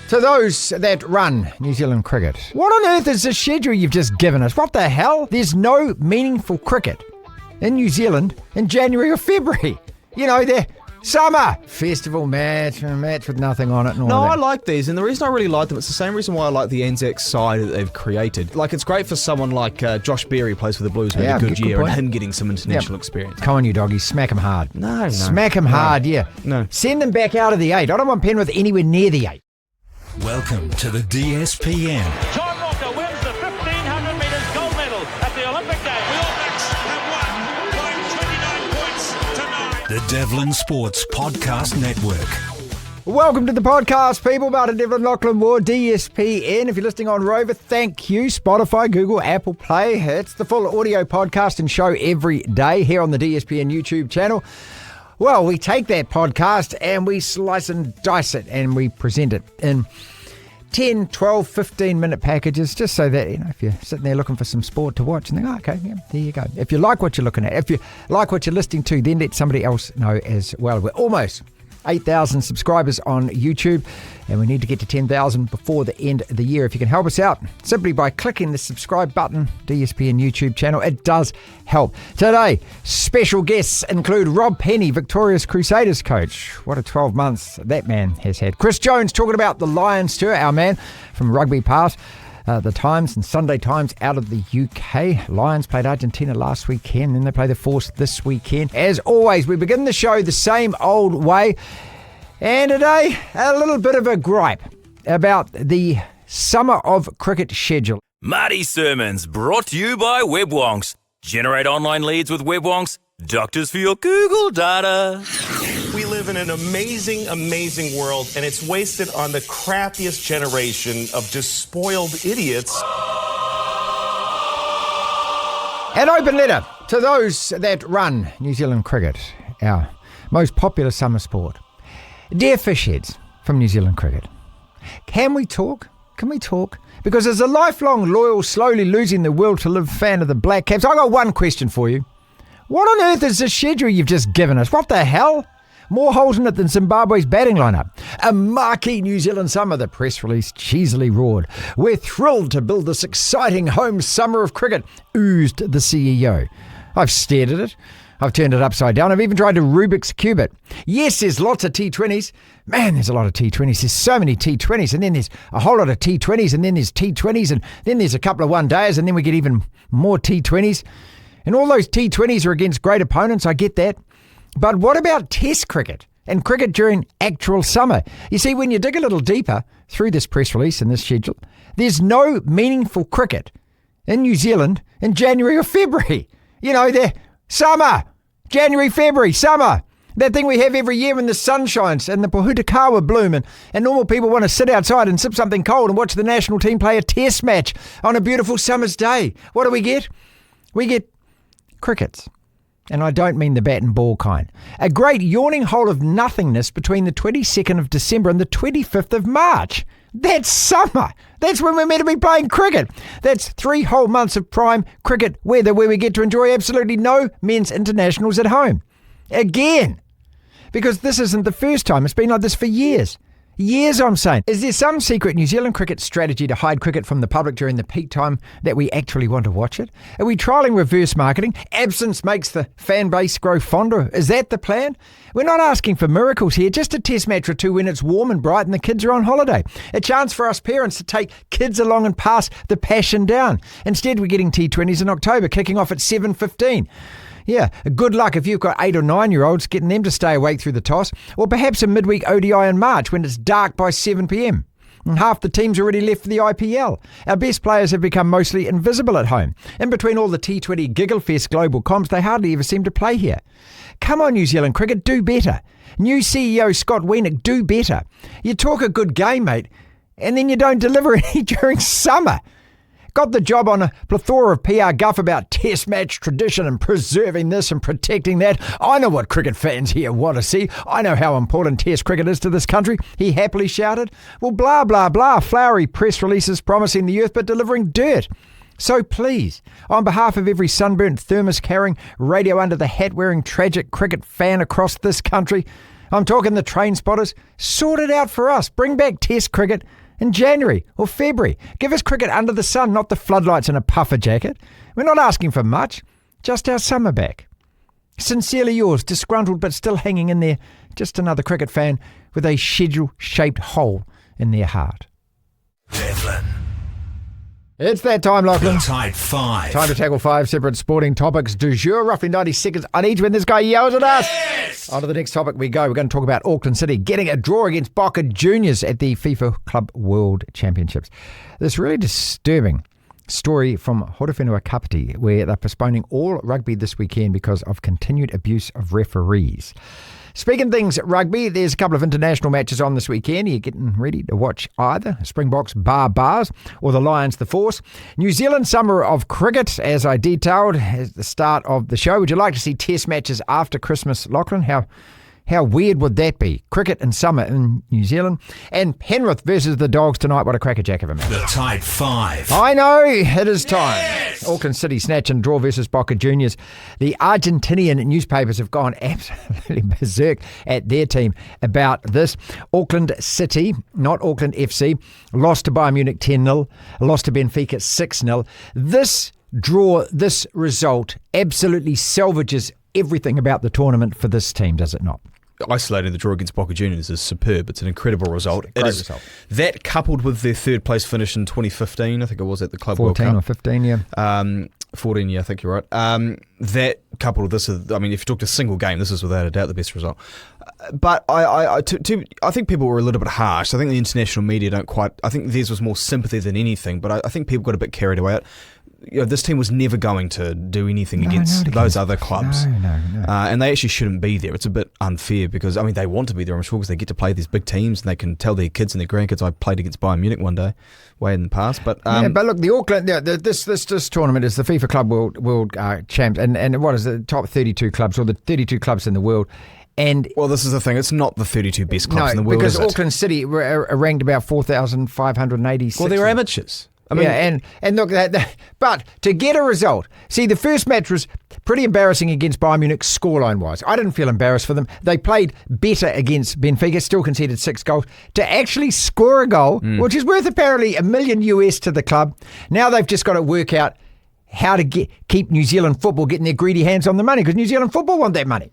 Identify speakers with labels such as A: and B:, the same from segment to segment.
A: To those that run New Zealand cricket, what on earth is the schedule you've just given us? What the hell? There's no meaningful cricket in New Zealand in January or February. You know, the summer festival match, a match with nothing on it and all
B: No,
A: that.
B: I like these, and the reason I really like them, it's the same reason why I like the Anzac side that they've created. Like, it's great for someone like Josh Berry, who plays for the Blues, who had a good year,
A: point.
B: and him getting some international experience.
A: Come on, you doggies, smack him hard.
B: No.
A: Smack him hard, yeah.
B: No.
A: Send them back out of the 8. I don't want Penrith anywhere near the 8.
C: Welcome to the DSPN.
D: John Walker wins the 1,500 metres gold medal at the Olympic Games.
E: The All Blacks have won by 29 points tonight.
C: The Devlin Sports Podcast Network.
A: Welcome to the podcast, people. Marty Devlin, Lachlan Waugh, DSPN. If you're listening on Rover, thank you. Spotify, Google, Apple Play. It's the full audio podcast and show every day here on the DSPN YouTube channel. Well, we take that podcast and we slice and dice it and we present it in 10, 12, 15-minute packages, just so that, you know, if you're sitting there looking for some sport to watch and think, oh, okay, yeah, there you go. If you like what you're looking at, if you like what you're listening to, then let somebody else know as well. We're almost 8,000 subscribers on YouTube, and we need to get to 10,000 before the end of the year. If you can help us out, simply by clicking the subscribe button, DSPN YouTube channel, it does help. Today, special guests include Rob Penny, Victoria's Crusaders coach. What a 12 months that man has had. Chris Jones talking about the Lions tour, our man from Rugby Pass. The Times and Sunday Times out of the UK. Lions played Argentina last weekend, then they play the Force this weekend. As always, we begin the show the same old way. And today, a little bit of a gripe about the summer of cricket schedule.
F: Marty Sermons brought to you by WebWonks. Generate online leads with WebWonks. Doctors for your Google data.
E: We live in an amazing, amazing world, and it's wasted on the crappiest generation of just spoiled idiots.
A: An open letter to those that run New Zealand cricket, our most popular summer sport. Dear fishheads from New Zealand cricket, can we talk? Can we talk? Because as a lifelong, loyal, slowly losing the will to live fan of the Black Caps, I got one question for you. What on earth is the schedule you've just given us? What the hell? More holes in it than Zimbabwe's batting lineup. A marquee New Zealand summer, the press release cheesily roared. We're thrilled to build this exciting home summer of cricket, oozed the CEO. I've stared at it. I've turned it upside down. I've even tried to Rubik's Cube it. Yes, there's lots of T20s. Man, there's a lot of T20s. There's so many T20s, and then there's a whole lot of T20s, and then there's T20s, and then there's a couple of one-dayers, and then we get even more T20s. And all those T20s are against great opponents, I get that. But what about Test cricket and cricket during actual summer? You see, when you dig a little deeper through this press release and this schedule, there's no meaningful cricket in New Zealand in January or February. You know, the summer, January, February, summer. That thing we have every year when the sun shines and the pohutakawa bloom and normal people want to sit outside and sip something cold and watch the national team play a test match on a beautiful summer's day. What do we get? We get crickets. And I don't mean the bat and ball kind. A great yawning hole of nothingness between the 22nd of December and the 25th of March. That's summer. That's when we're meant to be playing cricket. That's 3 whole months of prime cricket weather where we get to enjoy absolutely no men's internationals at home. Again. Because this isn't the first time. It's been like this for years. Years, I'm saying. Is there some secret New Zealand cricket strategy to hide cricket from the public during the peak time that we actually want to watch it? Are we trialling reverse marketing? Absence makes the fan base grow fonder. Is that the plan? We're not asking for miracles here, just a test match or two when it's warm and bright and the kids are on holiday. A chance for us parents to take kids along and pass the passion down. Instead, we're getting T20s in October, kicking off at 7:15. Yeah, good luck if you've got 8 or 9-year-olds getting them to stay awake through the toss, or perhaps a midweek ODI in March when it's dark by 7 p.m. And half the team's already left for the IPL. Our best players have become mostly invisible at home. In between all the T20 Gigglefest global comps, they hardly ever seem to play here. Come on, New Zealand cricket, do better. New CEO Scott Weinick, do better. You talk a good game, mate, and then you don't deliver any during summer. Got the job on a plethora of PR guff about test match tradition and preserving this and protecting that. I know what cricket fans here want to see. I know how important test cricket is to this country, he happily shouted. Well, blah, blah, blah. Flowery press releases promising the earth but delivering dirt. So please, on behalf of every sunburnt thermos-carrying, radio under the hat-wearing tragic cricket fan across this country, I'm talking the train spotters. Sort it out for us. Bring back Test cricket in January or February. Give us cricket under the sun, not the floodlights and a puffer jacket. We're not asking for much, just our summer back. Sincerely yours, disgruntled but still hanging in there, just another cricket fan with a schedule-shaped hole in their heart.
C: Devlin.
A: It's that time, Lachlan.
C: The Type 5.
A: Time to tackle 5 separate sporting topics du jour, roughly 90 seconds on each when this guy yells at us. Yes! On to the next topic we go. We're going to talk about Auckland City getting a draw against Boca Juniors at the FIFA Club World Championships. This really disturbing story from Horowhenua Kapiti, where they're postponing all rugby this weekend because of continued abuse of referees. Speaking things rugby, there's a couple of international matches on this weekend. Are you getting ready to watch either Springboks Barbars or the Lions the Force? New Zealand Summer of Cricket, as I detailed at the start of the show. Would you like to see test matches after Christmas, Lachlan? How weird would that be? Cricket in summer in New Zealand. And Penrith versus the Dogs tonight. What a crackerjack of a match.
C: The Type 5.
A: I know, it is time. Yes! Auckland City snatch and draw versus Boca Juniors. The Argentinian newspapers have gone absolutely berserk at their team about this. Auckland City, not Auckland FC, lost to Bayern Munich 10-0, lost to Benfica 6-0. This draw, this result absolutely salvages everything about the tournament for this team, does it not?
B: Isolating the draw against Boca Juniors is superb. It's an incredible result.
A: Great result.
B: That coupled with their third place finish in 2015, I think it was at the Club World Cup.
A: 14 or 15, yeah.
B: 14, yeah, I think you're right. That coupled with this, I mean, if you talked a single game, this is without a doubt the best result. But I think people were a little bit harsh. I think the international media don't quite. I think theirs was more sympathy than anything. But I think people got a bit carried away. This team was never going to do anything against those other clubs.
A: No.
B: And they actually shouldn't be there. It's a bit unfair because, I mean, they want to be there, I'm sure, because they get to play these big teams and they can tell their kids and their grandkids, I played against Bayern Munich one day, way in the past. But
A: but look, the Auckland, this tournament is the FIFA Club World Champs, and what is the top 32 clubs, or the 32 clubs in the world. And
B: well, this is the thing. It's not the 32 best clubs in the world,
A: because
B: is it?
A: Auckland City are ranked about 4,586.
B: Well, they're amateurs. I mean,
A: and look, but to get a result, see, the first match was pretty embarrassing against Bayern Munich scoreline-wise. I didn't feel embarrassed for them. They played better against Benfica, still conceded 6 goals. To actually score a goal, which is worth apparently $1 million US to the club, now they've just got to work out how to keep New Zealand football getting their greedy hands on the money, because New Zealand football want that money.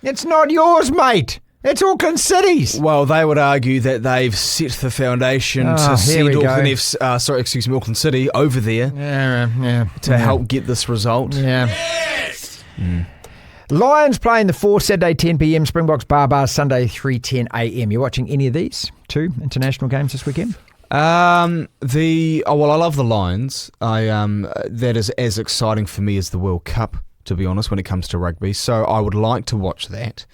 A: It's not yours, mate. It's Auckland City's.
B: Well, they would argue that they've set the foundation to send Auckland City over there to help get this result.
A: Yeah. Yes! Lions playing the Force Saturday 10 p.m, Springboks Barbars Sunday 3:10 a.m. You watching any of these 2 international games this weekend?
B: I love the Lions. That is as exciting for me as the World Cup, to be honest, when it comes to rugby. So I would like to watch that.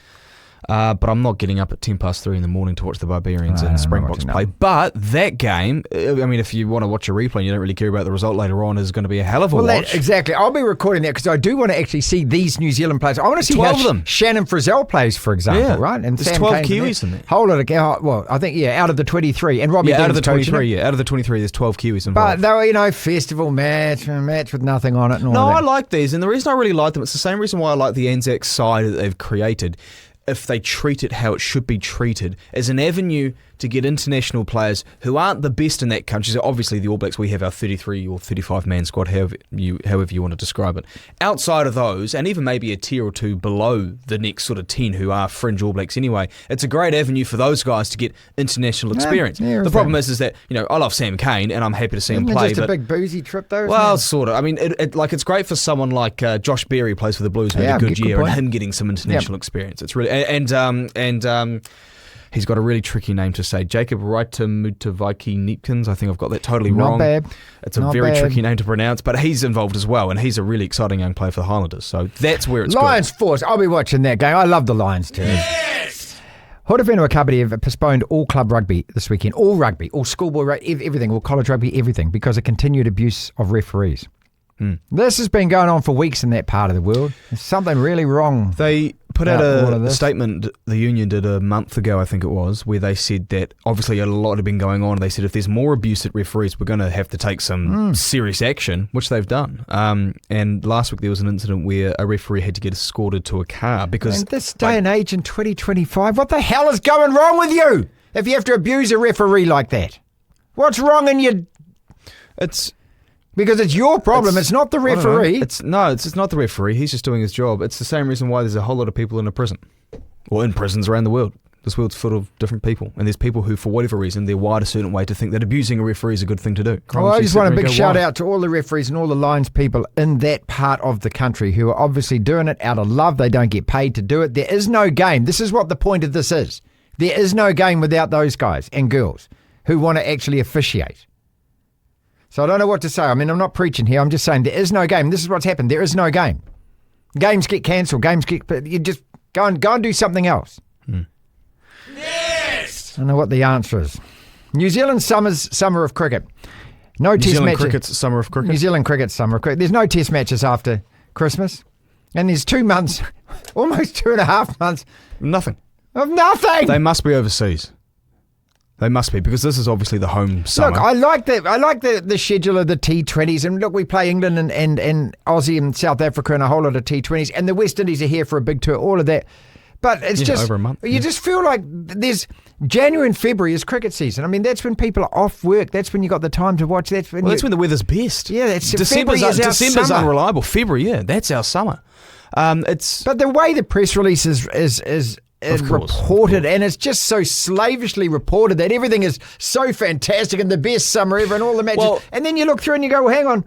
B: But I'm not getting up at 3:10 in the morning to watch the Barbarians and Springboks play. But that game, I mean, if you want to watch a replay and you don't really care about the result later on, is going to be a hell of a watch.
A: Exactly. I'll be recording that because I do want to actually see these New Zealand players. I want to see
B: 12
A: how
B: of them.
A: Shannon Frizzell plays, for example, right? And
B: there's
A: Sam
B: 12
A: Cane's
B: Kiwis in there.
A: Hold it. Well, I think, out of the 23. And Robbie
B: out of the
A: Dean's
B: 23, out of the 23, there's 12 Kiwis involved.
A: But they were, festival match with nothing on it and all
B: No,
A: that.
B: I like these. And the reason I really like them, it's the same reason why I like the Anzac side that they've created. If they treat it how it should be treated, as an avenue to get international players who aren't the best in that country. So obviously the All Blacks, we have our 33 or 35 man squad, however you want to describe it. Outside of those, and even maybe a tier or 2 below the next sort of 10 who are fringe All Blacks anyway, it's a great avenue for those guys to get international experience. The problem is that, I love Sam Cane and I'm happy to see him play.
A: Just a big boozy trip though.
B: Well, sort of. I mean, it's great for someone like Josh Berry, plays for the Blues, who had a good year, and him getting some international experience. It's really and he's got a really tricky name to say. Jacob Reitamutavaiki Neepkins. I think I've got that totally wrong.
A: Not bad.
B: It's a very tricky name to pronounce, but he's involved as well, and he's a really exciting young player for the Highlanders. So that's where it's
A: Lions Force. I'll be watching that game. I love the Lions too.
B: Yes!
A: Horowhenua Kapiti have postponed all club rugby this weekend. All rugby, all schoolboy rugby, everything, all college rugby, everything, because of continued abuse of referees. This has been going on for weeks in that part of the world. There's something really wrong.
B: They put out
A: all of
B: a
A: this.
B: statement, the union did a month ago, I think it was, where they said that obviously a lot had been going on. They said if there's more abuse at referees, we're going to have to take some serious action, which they've done. And last week there was an incident where a referee had to get escorted to a car because...
A: In this day and age in 2025, what the hell is going wrong with you if you have to abuse a referee like that? What's wrong in your...
B: It's...
A: Because it's your problem, it's not the
B: I don't know.
A: referee.
B: It's not the referee. He's just doing his job. It's the same reason why there's a whole lot of people in a prison, or in prisons around the world. This world's full of different people, and there's people who, for whatever reason, they're wired a certain way to think that abusing a referee is a good thing to do.
A: Well, I just want a big shout out to all the referees and all the Lions people in that part of the country who are obviously doing it out of love. They don't get paid to do it. There is no game. This is what the point of this is. There is no game without those guys and girls who want to actually officiate. So I don't know what to say. I mean, I'm not preaching here. I'm just saying there is no game. This is what's happened. There is no game. Games get cancelled. You just go and do something else. Yes! I don't know what the answer is. New Zealand summer of cricket. No test matches. New Zealand
B: cricket's summer of cricket.
A: New Zealand cricket's summer of cricket. There's no test matches after Christmas. And there's 2 months, almost 2.5 months.
B: Nothing.
A: Of nothing.
B: They must be overseas. They must be, because this is obviously the home summer.
A: Look, I like the schedule of the T20s, and look, we play England and Aussie and South Africa and a whole lot of T20s, and the West Indies are here for a big tour, all of that. But it's just
B: over a month.
A: You just feel like there's January and February is cricket season. I mean, that's when people are off work. That's when you got the time to watch. That's when
B: the weather's best.
A: Yeah, that's
B: December's
A: summer.
B: unreliable. February, yeah, that's our summer.
A: But the way the press release is reported, and it's just so slavishly reported that everything is so fantastic and the best summer ever and all the matches.
B: Well,
A: and then you look through and you go, well, hang on,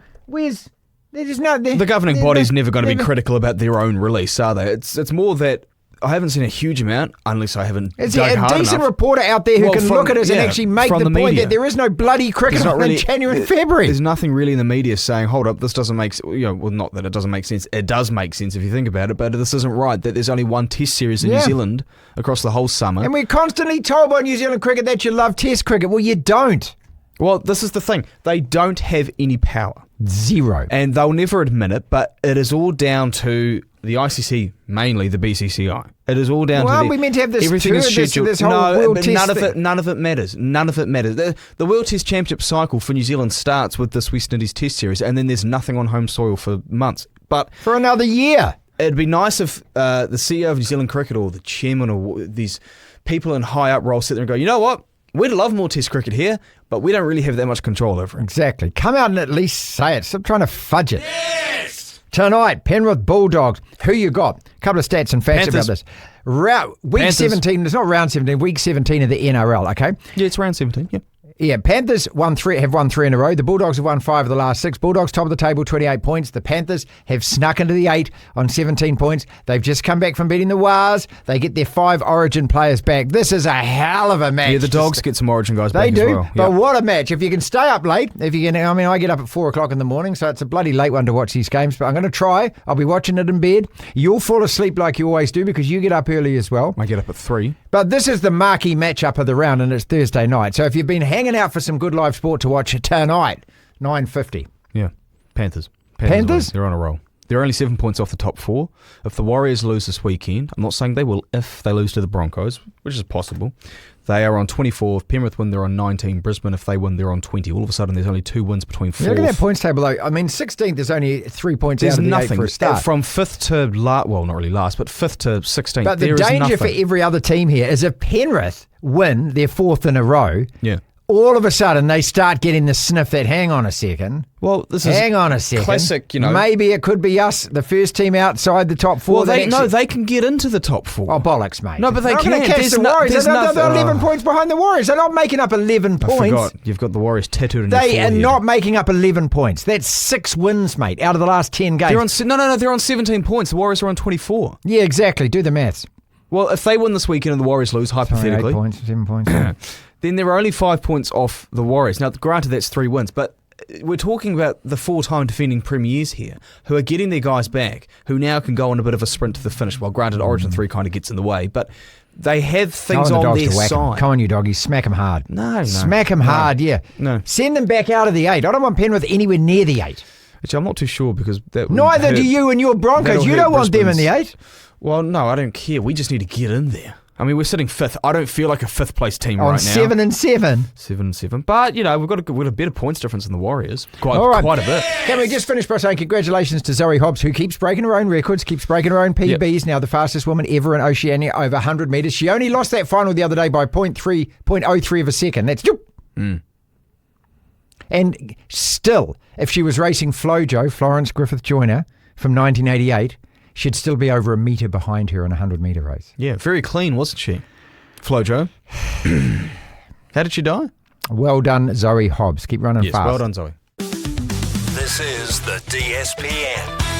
B: the governing body's never going to be critical about their own release, are they? It's more that I haven't seen a huge amount, unless I haven't
A: Is
B: dug
A: there a
B: hard
A: decent
B: enough.
A: reporter out there who can look at us and actually make the point
B: media.
A: that there is no bloody cricket in January and February?
B: There's nothing really in the media saying, hold up, this doesn't make sense. Well, not that it doesn't make sense. It does make sense if you think about it, but this isn't right, that there's only one test series in New Zealand across the whole summer.
A: And we're constantly told by New Zealand cricket that you love test cricket. Well, you don't.
B: Well, this is the thing. They don't have any power.
A: Zero.
B: And they'll never admit it, but it is all down to the ICC, mainly the BCCI. It is all down to
A: Well, we meant to have this
B: everything
A: tour,
B: is scheduled.
A: this whole World
B: but
A: Test
B: none of it matters. None of it matters. The World Test Championship cycle for New Zealand starts with this West Indies Test Series, and then there's nothing on home soil for months. But
A: for another year.
B: It'd be nice if the CEO of New Zealand Cricket or the chairman or these people in high up roles sit there and go, you know what? We'd love more Test cricket here, but we don't really have that much control over it.
A: Exactly. Come out and at least say it. Stop trying to fudge it. Yes! Tonight, Penrith Bulldogs. Who you got? A couple of stats and facts about this. Week 17, it's not round 17, week 17 of the NRL, okay?
B: Yeah, it's round 17, yeah.
A: Yeah, Panthers have won 3 in a row. The Bulldogs have won 5 of the last 6. Bulldogs top of the table, 28 points. The Panthers have snuck into the 8 on 17 points. They've just come back from beating the Wars. They get their 5 Origin players back. This is a hell of a match.
B: Yeah, the Dogs get some Origin guys back
A: as well. They do, but what a match. If you can stay up late, I get up at 4 o'clock in the morning, so it's a bloody late one to watch these games, but I'm going to try. I'll be watching it in bed. You'll fall asleep like you always do because you get up early as well.
B: I get up at 3. But
A: this is the marquee matchup of the round, and it's Thursday night. So if you've been hanging out for some good live sport to watch tonight, 9:50.
B: Yeah, Panthers. They're on a roll. They're only 7 points off the top 4. If the Warriors lose this weekend, I'm not saying they will if they lose to the Broncos, which is possible, they are on 24. If Penrith win, they're on 19. Brisbane, if they win, they're on 20. All of a sudden, there's only 2 wins between 4th.
A: Look at that points table, though. I mean, 16th is only 3 points out of the 8 for a start.
B: From 5th to last, well, not really last, but 5th to 16th.
A: But the danger for every other team here is if Penrith win their 4th in a row, all of a sudden they start getting the sniff that, hang on a second.
B: Well, this is
A: hang on a second.
B: Classic,
A: Maybe it could be us, the first team outside the top 4.
B: Well, they can get into the top 4.
A: Oh, bollocks, mate.
B: No, but they can't.
A: There's the Warriors. They're 11 points behind the Warriors. They're not making up 11 points.
B: I forgot. You've got the Warriors tattooed on your forehead.
A: They are not making up 11 points. That's 6 wins, mate, out of the last 10 games.
B: They're on 17 points. The Warriors are on 24.
A: Yeah, exactly. Do the maths.
B: Well, if they win this weekend and the Warriors lose, hypothetically...
A: 8 points, 7 points.
B: Then there are only 5 points off the Warriors. Now, granted, that's 3 wins, but we're talking about the 4-time defending premiers here who are getting their guys back, who now can go on a bit of a sprint to the finish. Well, granted, Origin 3 kind of gets in the way, but they have things on their side.
A: Come on, you doggies. Smack them hard.
B: No.
A: Smack them hard, yeah.
B: No.
A: Send them back out of the 8. I don't want Penrith anywhere near the 8.
B: Which I'm not too sure because that would
A: Neither
B: hurt-
A: do you and your Broncos.
B: that'll
A: You
B: hurt
A: don't want them in the
B: Brisbane's-
A: 8.
B: Well, no, I don't care. We just need to get in there. I mean, we're sitting 5th. I don't feel like a 5th place team
A: On
B: right now.
A: 7 and 7.
B: 7 and 7. But, you know, we've got a better points difference than the Warriors. Quite a bit.
A: Can we just finish by saying congratulations to Zoe Hobbs, who keeps breaking her own records, keeps breaking her own PBs, now the fastest woman ever in Oceania over 100 metres. She only lost that final the other day by 0.03 of a second. That's... And still, if she was racing Flojo, Florence Griffith Joyner, from 1988, she'd still be over a metre behind her in a 100-metre race.
B: Yeah, very clean, wasn't she? Flojo. How did she die?
A: Well done, Zoe Hobbs. Keep running fast.
B: Well done, Zoe.
C: This is the DSPN.